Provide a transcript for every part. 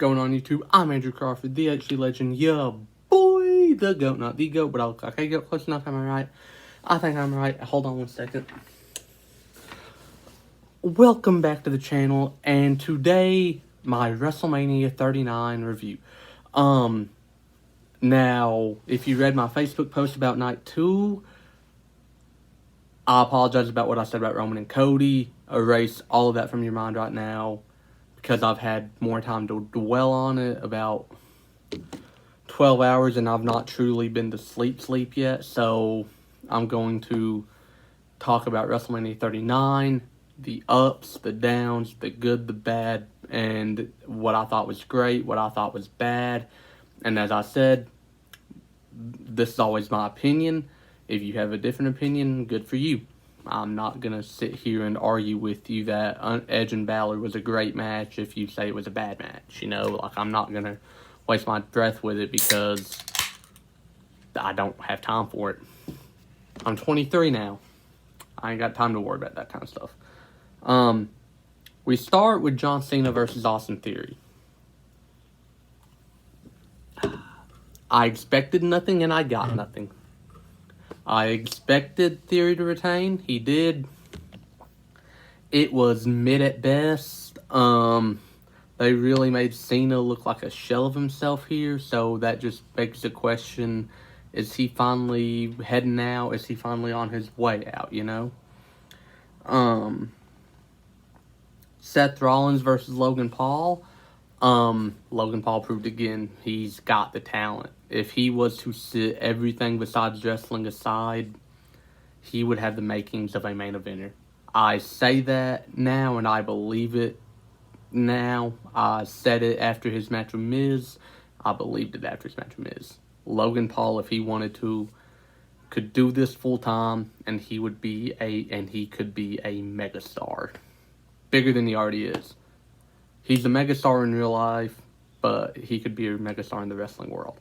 going on YouTube? I'm Andrew Crawford, the HD Legend, boy, the GOAT, not the GOAT, but I'll look like I get close enough, am I right? I think I'm right. Hold on one second. Welcome back to the channel, and today, my Wrestlemania 39 review. Now, if you read my Facebook post about Night 2, I apologize about what I said about Roman and Cody. Erase all of that from your mind right now, because I've had more time to dwell on it, about 12 hours, and I've not truly been to sleep yet, so I'm going to talk about WrestleMania 39, the ups, the downs, the good, the bad, and what I thought was great, what I thought was bad. And as I said, this is always my opinion. If you have a different opinion, good for you. I'm not going to sit here and argue with you that Edge and Balor was a great match if you say it was a bad match. You know, like, I'm not going to waste my breath with it because I don't have time for it. I'm 23 now. I ain't got time to worry about that kind of stuff. We start with John Cena versus Austin Theory. I expected nothing and I got nothing. I expected Theory to retain. He did. It was mid at best. They really made Cena look like a shell of himself here, so that just begs the question, is he finally heading out? Is he finally on his way out, you know? Seth Rollins versus Logan Paul. Logan Paul proved again he's got the talent. If he was to sit everything besides wrestling aside, he would have the makings of a main eventer. I say that now and I believe it now. I said it after his match with Miz. I believed it after his match with Miz. Logan Paul, if he wanted to, could do this full time, and he could be a megastar, bigger than he already is. He's a megastar in real life, but he could be a megastar in the wrestling world.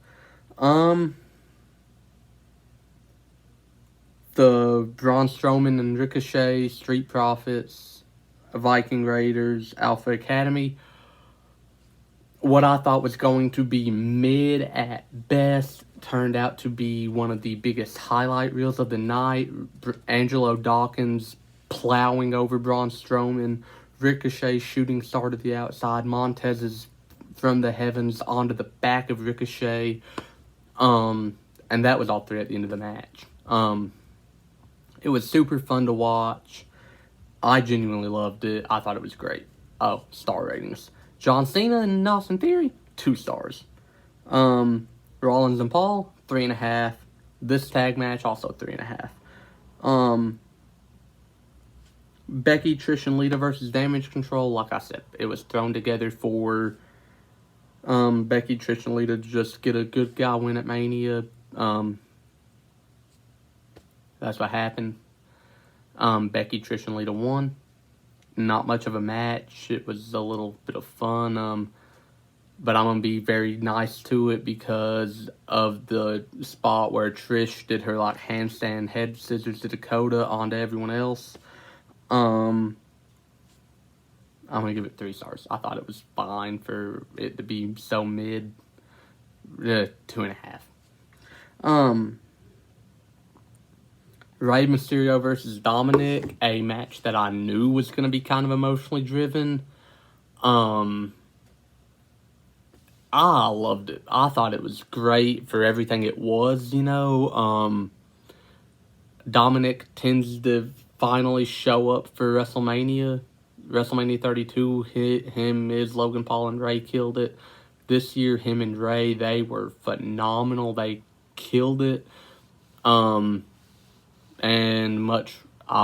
The Braun Strowman and Ricochet, Street Profits, Viking Raiders, Alpha Academy. What I thought was going to be mid at best turned out to be one of the biggest highlight reels of the night. Angelo Dawkins plowing over Braun Strowman, Ricochet shooting star to the outside, Montez's from the heavens onto the back of Ricochet, and that was all three at the end of the match. It was super fun to watch. I genuinely loved it. I thought it was great. Oh, star ratings. John Cena and Austin Theory, 2 stars. Rollins and Paul, 3.5. This tag match, also 3.5. Becky, Trish, and Lita versus Damage Control, like I said, it was thrown together for Becky, Trish, and Lita to just get a good guy win at Mania. That's what happened. Becky, Trish, and Lita won. Not much of a match. It was a little bit of fun. But I'm going to be very nice to it because of the spot where Trish did her like handstand head scissors to Dakota onto everyone else. I'm going to give it 3 stars. I thought it was fine for it to be so mid. 2.5. Rey Mysterio versus Dominic, a match that I knew was going to be kind of emotionally driven. I loved it. I thought it was great for everything it was, you know. Dominic tends to finally show up for WrestleMania. WrestleMania 32, him, Miz, Logan Paul, and Rey killed it. This year, him and Rey, they were phenomenal. They killed it. I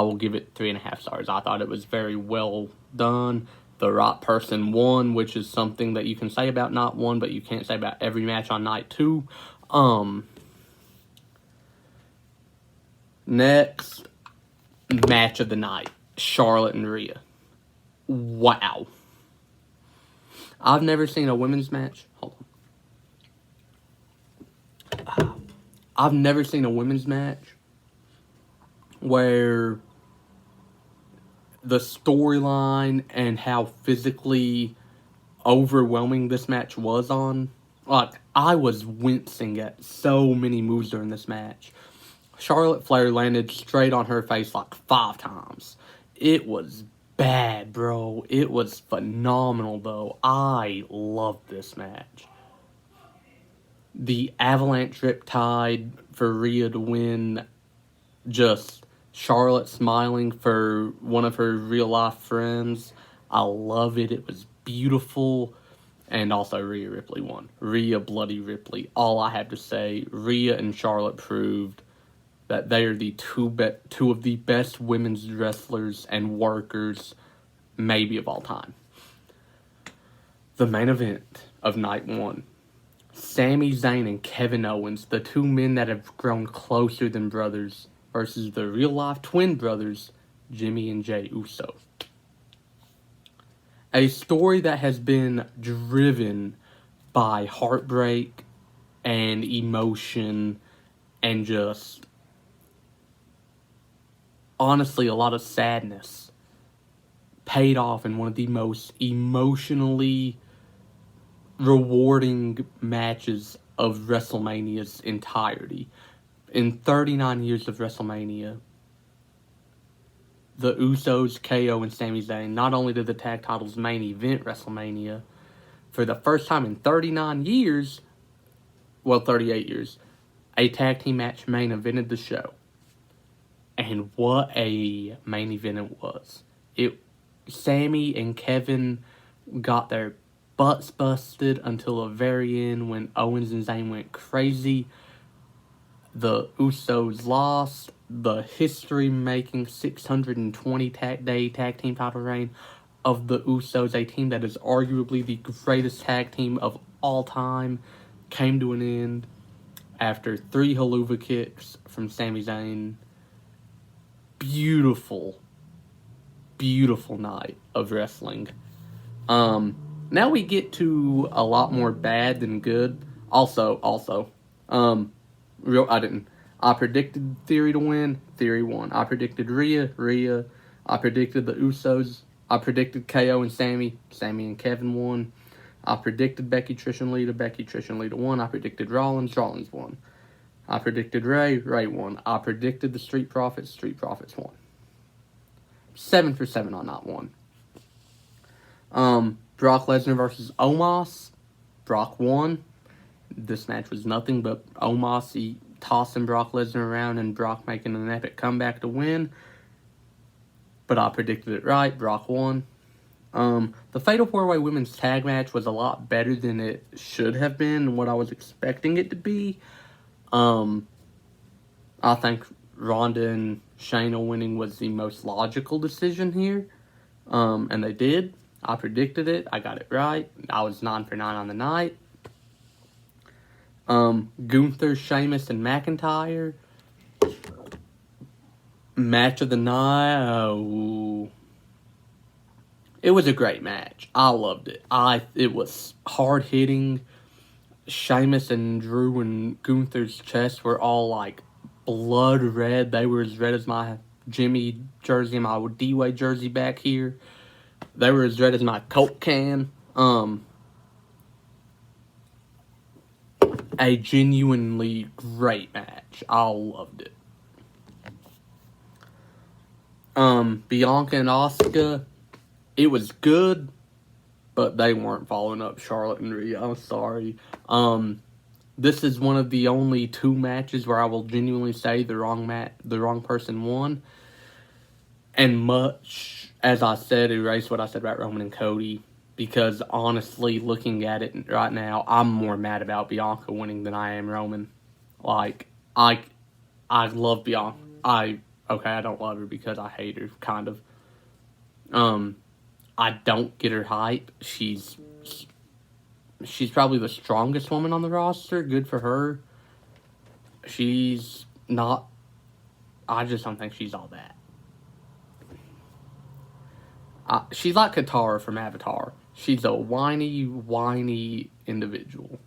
will give it 3.5 stars. I thought it was very well done. The right person won, which is something that you can say about Night 1, but you can't say about every match on Night 2. Next, match of the night, Charlotte and Rhea. Wow. I've never seen a women's match. Hold on. I've never seen a women's match where the storyline and how physically overwhelming this match was on. Like, I was wincing at so many moves during this match. Charlotte Flair landed straight on her face like 5 times. It was bad, bro. It was phenomenal, though. I loved this match. The Avalanche Riptide for Rhea to win. Just Charlotte smiling for one of her real-life friends. I love it. It was beautiful. And also Rhea Ripley won. Rhea Bloody Ripley. All I have to say, Rhea and Charlotte proved that they are the two of the best women's wrestlers and workers, maybe of all time. The main event of night 1. Sami Zayn and Kevin Owens, the two men that have grown closer than brothers, versus the real-life twin brothers, Jimmy and Jey Uso. A story that has been driven by heartbreak and emotion and just, honestly, a lot of sadness, paid off in one of the most emotionally rewarding matches of WrestleMania's entirety. In 39 years of WrestleMania, the Usos, KO, and Sami Zayn not only did the tag titles main event WrestleMania, for the first time in 39 years, well, 38 years, a tag team match main evented the show. And what a main event it was. Sami and Kevin got their butts busted until the very end when Owens and Zayn went crazy. The Usos lost the history-making 620-day tag team title reign of the Usos, a team that is arguably the greatest tag team of all time, came to an end after 3 haluva kicks from Sami Zayn. Beautiful, beautiful night of wrestling. Now we get to a lot more bad than good. I predicted Theory to win. Theory won. I predicted Rhea. I predicted the Usos. I predicted KO and Sami and Kevin won. I predicted Becky, Trish, and Lita won. I predicted Rollins won. I predicted Ray won. I predicted the Street Profits won. 7 for 7 on that one. Brock Lesnar versus Omos. Brock won. This match was nothing but Omos tossing Brock Lesnar around and Brock making an epic comeback to win. But I predicted it right. Brock won. The Fatal 4-Way Women's Tag match was a lot better than it should have been and what I was expecting it to be. I think Ronda and Shayna winning was the most logical decision here. And they did. I predicted it. I got it right. I was 9 for 9 on the night. Gunther, Sheamus, and McIntyre. Match of the night. It was a great match. I loved it. It was hard hitting. Sheamus and Drew and Gunther's chests were all like blood red. They were as red as my Jimmy jersey and my D-Way jersey back here. They were as red as my Coke can. A genuinely great match. I loved it. Bianca and Asuka, it was good, but they weren't following up Charlotte and Rhea. I'm sorry. This is one of the only 2 matches where I will genuinely say the wrong person won. And much as I said, erase what I said about Roman and Cody. Because honestly, looking at it right now, I'm more mad about Bianca winning than I am Roman. Like, I love Bianca. I don't love her because I hate her, kind of. I don't get her hype. She's probably the strongest woman on the roster. Good for her. She's not... I just don't think she's all that. She's like Katara from Avatar. She's a whiny individual.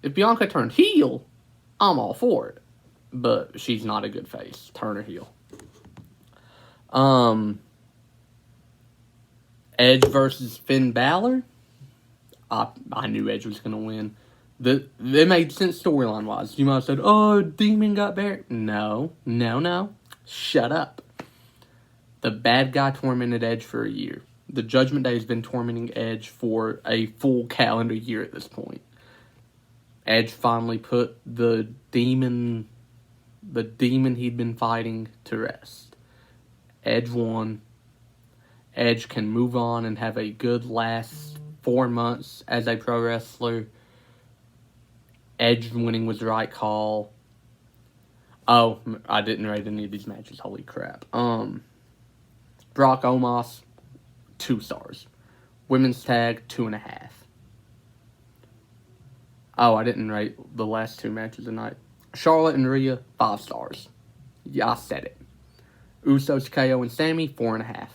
If Bianca turned heel, I'm all for it. But she's not a good face. Turn her heel. Edge versus Finn Balor. I knew Edge was going to win. It made sense storyline wise. You might have said, "Oh, Demon got buried." No. Shut up. The bad guy tormented Edge for a year. The Judgment Day has been tormenting Edge for a full calendar year at this point. Edge finally put the demon he'd been fighting to rest. Edge won. Edge can move on and have a good last 4 months as a pro wrestler. Edge winning was the right call. Oh, I didn't rate any of these matches. Holy crap. Brock Omos, 2 stars. Women's tag, 2.5. Oh, I didn't rate the last 2 matches tonight. Charlotte and Rhea, 5 stars. Yeah, I said it. Usos, KO, and Sammy, 4.5.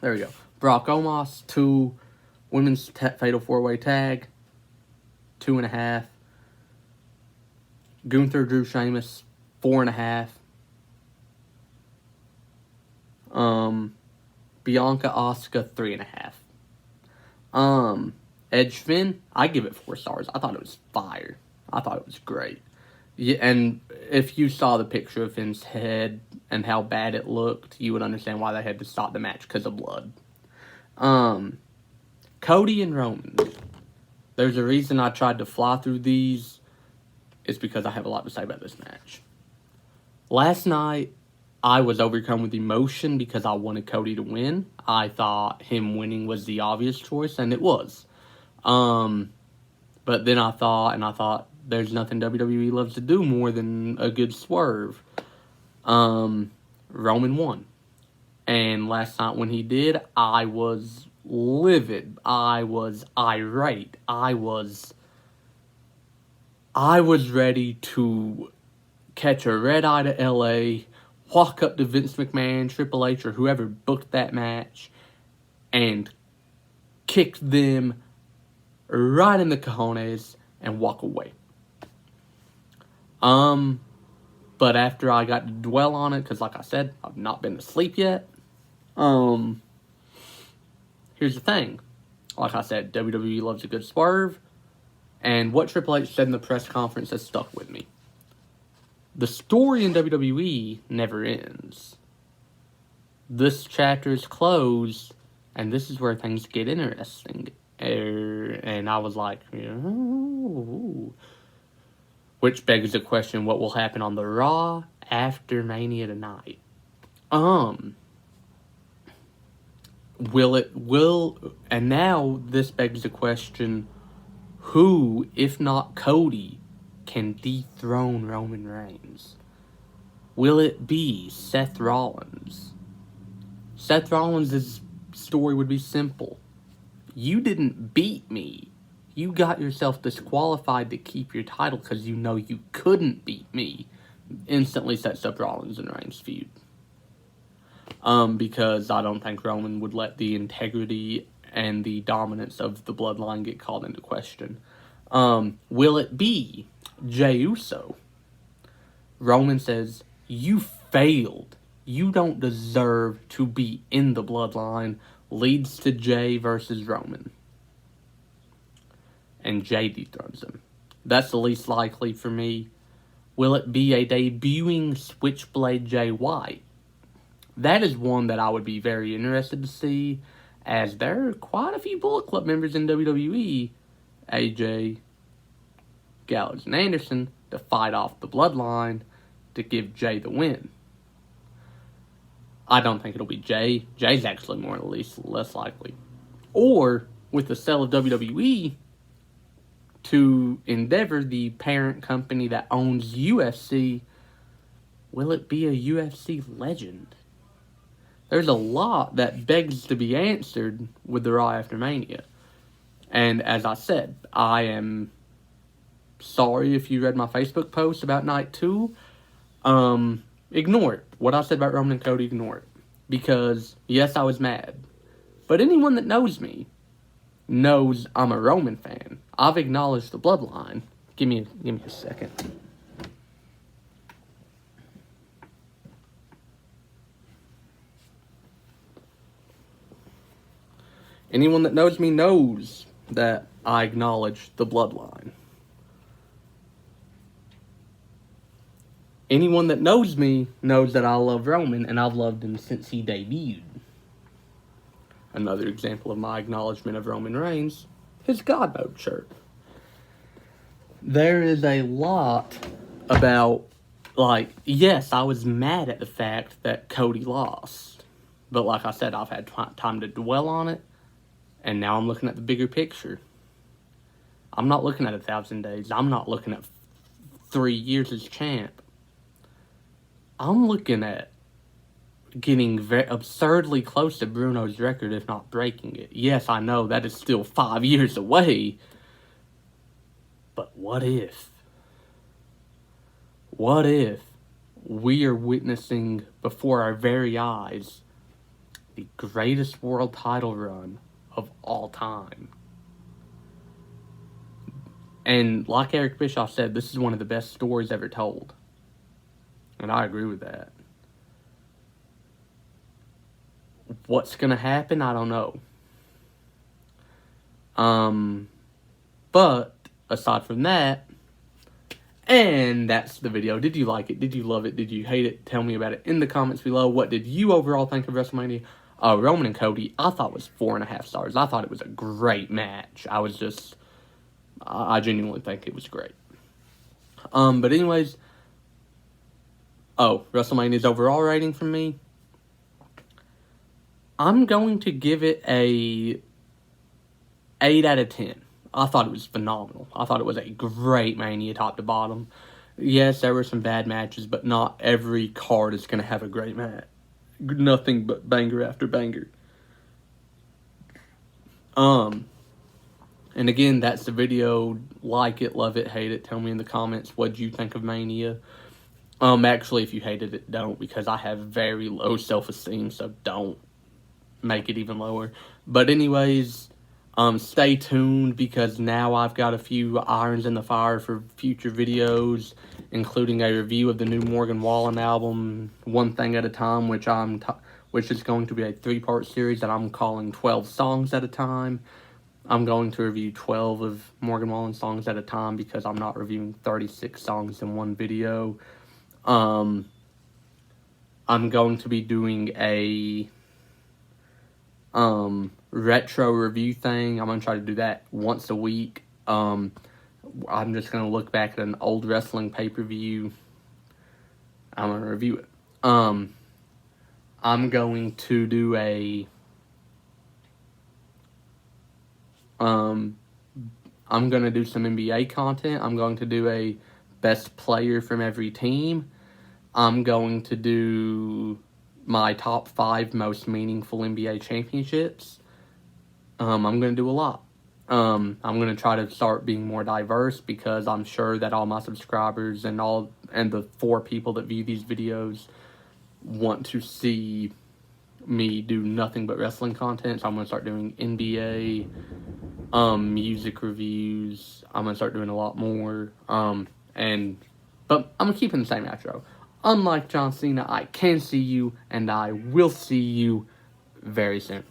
There we go. Brock Omos, 2. Women's Fatal 4-Way Tag, 2.5. Gunther, Drew, Sheamus, 4.5. Bianca, Asuka, 3.5. Edge, Finn, I give it 4 stars. I thought it was fire. I thought it was great. Yeah, and if you saw the picture of Finn's head and how bad it looked, you would understand why they had to stop the match because of blood. Cody and Roman. There's a reason I tried to fly through these. It's because I have a lot to say about this match. Last night, I was overcome with emotion because I wanted Cody to win. I thought him winning was the obvious choice, and it was. But then I thought, there's nothing WWE loves to do more than a good swerve. Roman won. And last night when he did, I was livid. I was irate. I was ready to catch a red eye to LA, walk up to Vince McMahon, Triple H, or whoever booked that match, and kick them right in the cojones and walk away. But after I got to dwell on it, because like I said, I've not been to sleep yet. Here's the thing. Like I said, WWE loves a good swerve. And what Triple H said in the press conference has stuck with me. The story in WWE never ends. This chapter is closed, and this is where things get interesting. And I was like, oh. Which begs the question, what will happen on the Raw after Mania tonight? And now this begs the question, who, if not Cody, can dethrone Roman Reigns? Will it be Seth Rollins? Seth Rollins' story would be simple. You didn't beat me. You got yourself disqualified to keep your title because you know you couldn't beat me. Instantly sets up Rollins and Reigns' feud. Because I don't think Roman would let the integrity and the dominance of the bloodline get called into question. Will it be Jey Uso? Roman says, you failed. You don't deserve to be in the bloodline. Leads to Jey versus Roman. And Jey dethrones him. That's the least likely for me. Will it be a debuting Switchblade Jay White? That is one that I would be very interested to see, as there are quite a few Bullet Club members in WWE, AJ, Gallows, and Anderson, to fight off the bloodline to give Jay the win. I don't think it'll be Jay. Jay's actually more or less likely. Or, with the sale of WWE to Endeavor, the parent company that owns UFC, will it be a UFC legend? There's a lot that begs to be answered with the Raw after Mania. And as I said, I am sorry if you read my Facebook post about Night 2. Ignore it. What I said about Roman and Cody, ignore it. Because, yes, I was mad. But anyone that knows me knows I'm a Roman fan. I've acknowledged the bloodline. Give me a second. Anyone that knows me knows that I acknowledge the bloodline. Anyone that knows me knows that I love Roman, and I've loved him since he debuted. Another example of my acknowledgement of Roman Reigns, his God Mode shirt. There is a lot about, like, yes, I was mad at the fact that Cody lost. But like I said, I've had time to dwell on it, and now I'm looking at the bigger picture. I'm not looking at 1,000 days. I'm not looking at 3 years as champ. I'm looking at getting absurdly close to Bruno's record, if not breaking it. Yes, I know that is still 5 years away. But what if? What if we are witnessing before our very eyes the greatest world title run of all time? And like Eric Bischoff said, this is one of the best stories ever told. And I agree with that. What's going to happen? I don't know. But aside from that, and that's the video. Did you like it? Did you love it? Did you hate it? Tell me about it in the comments below. What did you overall think of WrestleMania? Roman and Cody, I thought was 4.5 stars. I thought it was a great match. I genuinely think it was great. But anyways, WrestleMania's overall rating from me, I'm going to give it a 8 out of 10. I thought it was phenomenal. I thought it was a great Mania top to bottom. Yes, there were some bad matches, but not every card is going to have a great match. Nothing but banger after banger. And again, that's the video. Like it, love it, hate it. Tell me in the comments what you think of Mania. Actually, if you hated it, don't, because I have very low self-esteem, so don't make it even lower. But anyways, stay tuned, because now I've got a few irons in the fire for future videos, including a review of the new Morgan Wallen album, One Thing at a Time, which is going to be a 3-part series that I'm calling 12 Songs at a Time. I'm going to review 12 of Morgan Wallen songs at a time, because I'm not reviewing 36 songs in one video. I'm going to be doing a retro review thing. I'm going to try to do that once a week. I'm just going to look back at an old wrestling pay-per-view. I'm going to review it. I'm going to do I'm going to do some NBA content. I'm going to do a best player from every team. I'm going to do my top 5 most meaningful NBA championships. I'm going to do a lot. I'm going to try to start being more diverse, because I'm sure that all my subscribers and the 4 people that view these videos want to see me do nothing but wrestling content. So I'm going to start doing NBA, music reviews. I'm going to start doing a lot more. But I'm going to keep in the same outro. Unlike John Cena, I can see you, and I will see you very soon.